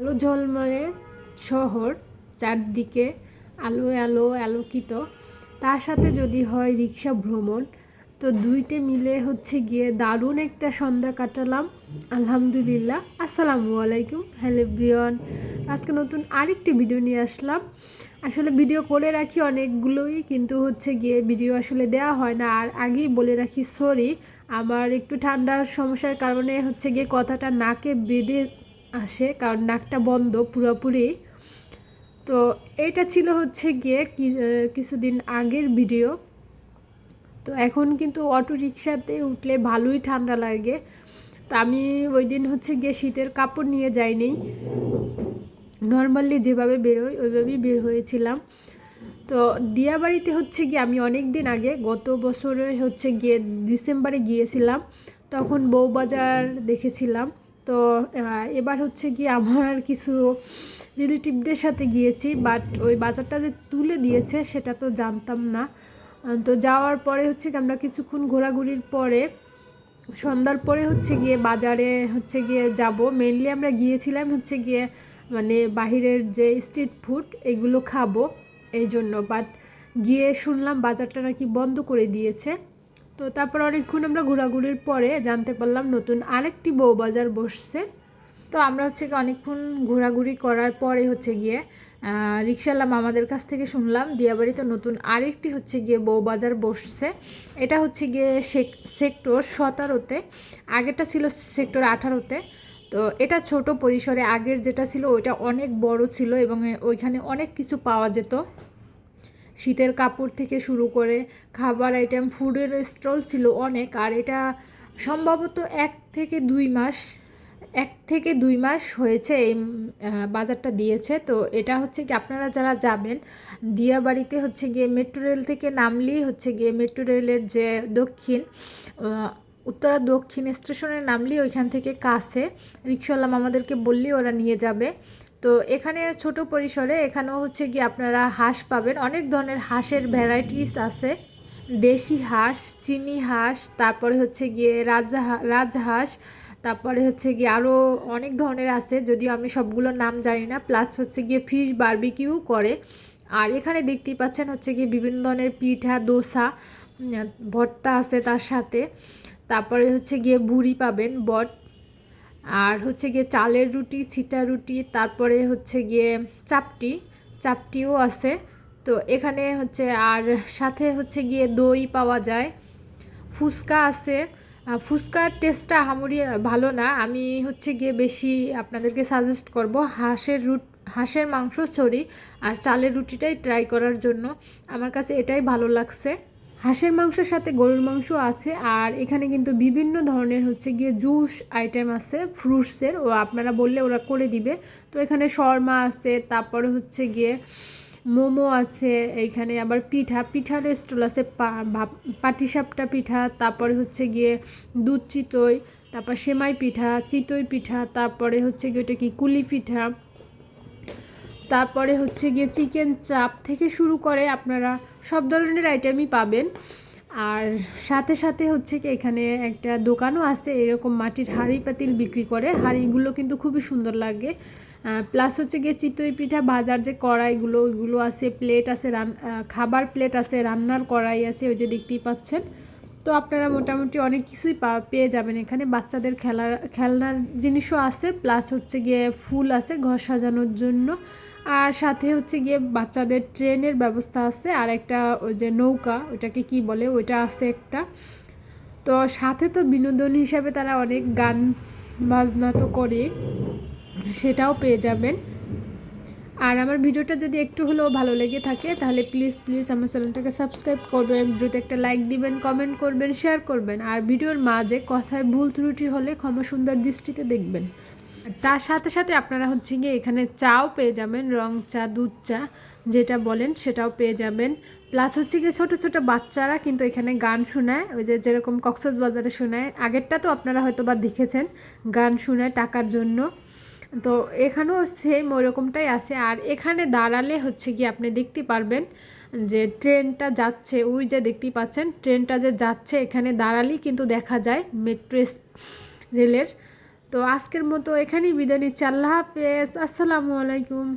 আলো ঝলমলে শহর, চারদিকে আলো আলো আলোকিত, তার সাথে যদি হয় রিক্সা ভ্রমণ, তো দুইটা মিলে গিয়ে দারুণ একটা সন্ধ্যা কাটালাম। আলহামদুলিল্লাহ। আসসালামু আলাইকুম, হ্যালো এভরিওয়ান। আজকে নতুন আরেকটি ভিডিও নিয়ে আসলাম। আসলে ভিডিও করে রাখি অনেকগুলোই, কিন্তু গিয়ে ভিডিও আসলে দেওয়া হয় না। আর আগেই বলে রাখি সরি, আমার একটু ঠান্ডার সমস্যার কারণে গিয়ে কথাটা নাকে বেঁধে আসে, কারণ নাকটা বন্ধ পুরোপুরি। তো এটা ছিল গিয়ে কিছুদিন আগের ভিডিও। তো এখন কিন্তু অটো রিকশাতে উঠলে ভালোই ঠান্ডা লাগে। তো আমি ওই দিন গিয়ে শীতের কাপড় নিয়ে যাইনি, নর্মালি যেভাবে বেরোই ওইভাবেই বের হয়েছিলাম। তো দিয়াবাড়িতে গিয়ে আমি অনেক দিন আগে, গত বছরে গিয়ে ডিসেম্বরে গিয়েছিলাম, তখন বউবাজার দেখেছিলাম। তো এবার গিয়ে আমার কিছু রিলেটিভদের সাথে গিয়েছি, বাট ওই বাজারটা যে তুলে দিয়েছে সেটা তো জানতাম না। তো যাওয়ার পরে আমরা কিছুক্ষণ ঘোরাঘুরির পরে সন্ধ্যার পরে গিয়ে বাজারে গিয়ে যাব। মেনলি আমরা গিয়েছিলাম গিয়ে মানে বাহিরের যে স্ট্রিট ফুড এগুলো খাবো এই জন্য, বাট গিয়ে শুনলাম বাজারটা নাকি বন্ধ করে দিয়েছে। তো তারপর অনেকক্ষণ আমরা ঘোরাঘুরির পরে জানতে পারলাম নতুন আরেকটি বউবাজার বসছে। তো আমরা অনেকক্ষণ ঘোরাঘুরি করার পরে গিয়ে রিক্সাওয়ালা মামাদের কাছ থেকে শুনলাম দিয়াবাড়িতে নতুন আরেকটি গিয়ে বউবাজার বসছে। এটা গিয়ে সেক্টর 17-তে, আগেরটা ছিল সেক্টর 18-তে। তো এটা ছোট পরিসরে, আগের যেটা ছিল ওইটা অনেক বড় ছিল এবং ওইখানে অনেক কিছু পাওয়া যেত, শীতের কাপড় থেকে শুরু করে খাবার আইটেম, ফুডের স্টল ছিল অনেক। আর এটা সম্ভবত 1 থেকে 2 মাস হয়েছে এই বাজারটা দিয়েছে। তো এটা কি আপনারা যারা যাবেন দিয়াবাড়িতে গিয়ে মেট্রো রেল থেকে নামলেই গিয়ে মেট্রো রেলের যে উত্তরা দক্ষিণ স্টেশনে নামলেই ওইখান থেকে কাছে রিক্সাওয়ালা আমাদেরকে বললেই ওরা নিয়ে যাবে। তো এখানে ছোট পরিসরে এখানেও গিয়ে আপনারা হাঁস পাবেন, অনেক ধরনের হাঁসের ভ্যারাইটিস আছে। দেশি হাঁস, চিনি হাঁস, তারপরে গিয়ে রাজহাঁস, তারপরে গিয়ে আরও অনেক ধরনের আছে, যদিও আমি সবগুলোর নাম জানি না। প্লাস গিয়ে ফিশ বারবিকিউ করে। আর এখানে দেখতেই পাচ্ছেন গিয়ে বিভিন্ন ধরনের পিঠা, দোসা, ভর্তা আছে তার সাথে। তারপরে গিয়ে ভুড়ি পাবেন, বট। আর গিয়ে চালের রুটি, ছিটা রুটি, তারপরে গিয়ে চাপটিও আছে। তো এখানে আর সাথে গিয়ে দই পাওয়া যায়, ফুচকা আছে। ফুচকার টেস্টটা আহামরি ভালো না, আমি গিয়ে বেশি আপনাদেরকে সাজেস্ট করব হাঁসের মাংস আর চালের রুটিটাই ট্রাই করার জন্য। আমার কাছে এটাই ভালো লাগছে। হাঁসের মাংসের সাথে গরুর মাংস আছে। আর এখানে কিন্তু বিভিন্ন ধরনের গিয়ে জুস আইটেম আছে ফ্রুটসের, ও আপনারা বললে ওরা করে দিবে। তো এখানে শর্মা আছে, তারপরে গিয়ে মোমো আছে। এইখানে আবার পিঠার স্টল আছে, পাটিসাপটা পিঠা, তারপরে গিয়ে দুধ চিতই, তারপর সেমাই পিঠা, চিতই পিঠা, তারপরে গিয়ে ওটা কি কুলি পিঠা, তারপরে গিয়ে চিকেন চাপ থেকে শুরু করে আপনারা সব ধরনের আইটেমই পাবেন। আর সাথে সাথে কি এখানে একটা দোকানও আছে, এরকম মাটির হাঁড়ি পাতিল বিক্রি করে। হাঁড়িগুলো কিন্তু খুবই সুন্দর লাগে। প্লাস গিয়ে চিতই পিঠা ভাজার যে কড়াইগুলো ওইগুলো আছে, প্লেট আছে, খাবার প্লেট আছে, রান্নার কড়াই আছে, ওই যে দেখতেই পাচ্ছেন। তো আপনারা মোটামুটি অনেক কিছুই পেয়ে যাবেন এখানে। বাচ্চাদের খেলনার জিনিসও আছে, প্লাস গিয়ে ফুল আছে ঘর সাজানোর জন্য। আর সাথে গিয়ে বাচ্চাদের ট্রেনের ব্যবস্থা আছে, আর একটা ওই যে নৌকা, ওইটাকে কি বলে, ওইটা আছে একটা। তো সাথে তো বিনোদন হিসাবে তারা অনেক গান বাজনা তো করে, সেটাও পেয়ে যাবেন। আর আমার ভিডিওটা যদি একটু হলেও ভালো লেগে থাকে তাহলে প্লিজ আমার চ্যানেলটাকে সাবস্ক্রাইব করবেন, ভিডিওতে একটা লাইক দিবেন, কমেন্ট করবেন, শেয়ার করবেন। আর ভিডিওর মাঝে কথায় ভুল ত্রুটি হলে ক্ষমা সুন্দর দৃষ্টিতে দেখবেন। তার সাথে সাথে আপনারা গিয়ে এখানে চাও পেয়ে যাবেন, রং চা, দুধ চা যেটা বলেন সেটাও পেয়ে যাবেন। প্লাস গিয়ে ছোটো ছোটো বাচ্চারা কিন্তু এখানে গান শোনায়, ওই যে যেরকম কক্সবাজারে শোনায়, আগেরটা তো আপনারা হয়তো বা দেখেছেন, গান শোনায় টাকার জন্য। তো এখানেও সেম ওইরকমটাই আছে। আর এখানে দাঁড়ালে গিয়ে আপনি দেখতে পারবেন যে ট্রেনটা যাচ্ছে, ওই যে দেখতেই পাচ্ছেন ট্রেনটা যে যাচ্ছে, এখানে দাঁড়ালেই কিন্তু দেখা যায় মেট্রো রেলের। তো আজকের মতো এখানেই বিদায় নিচ্ছি। আল্লাহ হাফেজ, আসসালামু আলাইকুম।